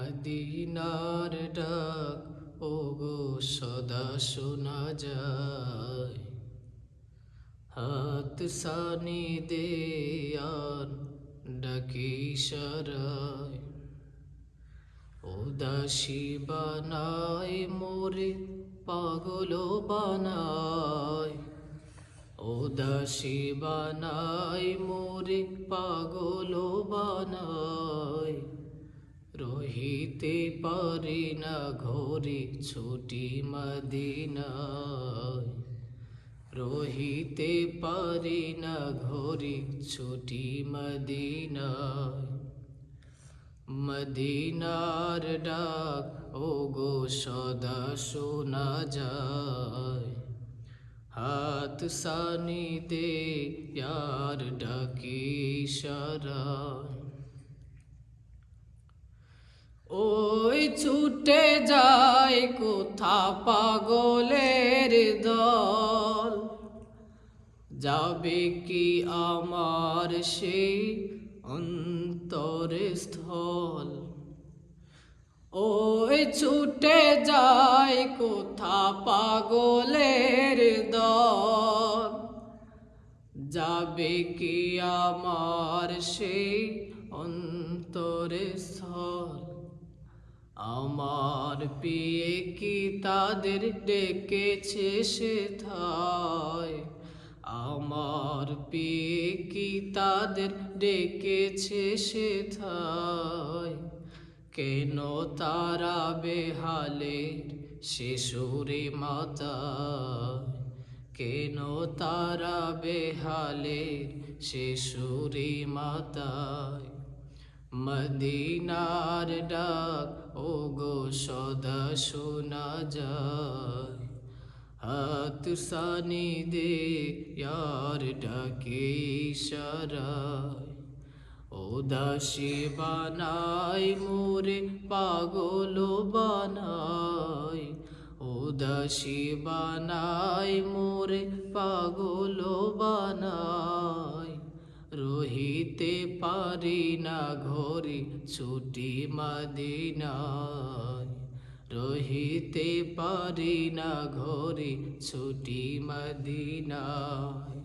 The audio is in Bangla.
মদিনার ডাক ওগো সদা শোনা যায়। হাত সানি দে আর ডাকি ইশারায়। উদাসী বানায় মোরে পাগল বানায়। উদাসী বানায় মোরে পাগল বানায়। রহিতে পারি না ঘরে ছুটি মদিনায়। রহিতে পারি না ঘরে ছুটি মদিনায়। মদিনার ডাক ওগো সদা শোনা যায়। হাত সানি দে यार ডাকি ইশারায়। ওই ছুটে যায় কোথা পাগলের দল। যাবে কি আমার সেই অন্তরে স্থল। ওই ছুটে যায় কোথা পাগলের দল। যাবে কি আমার সেই অন্তরে স্থল। আমার পিয়ে কি তাদের ডেকেছে সেথায়। আমার পিয়ে কি তাদের ডেকেছে সেথায়। কেন তারা বেহালের শিশুরে মাতায়। কেন তারা বেহালের শিশুরে মাতায়। মদিনার ডাক ওগো সদা শোনা যায়। হাত সানি দে यार ডাকি ইশারায়। উদাসী বানায় মোরে পাগল বানায়। উদাসী বানায় মোরে পাগল বানায়। রহিতে পারি না ঘরে ছুটি মদিনায়। রহিতে পারি না ঘরে ছুটি মদিনায়।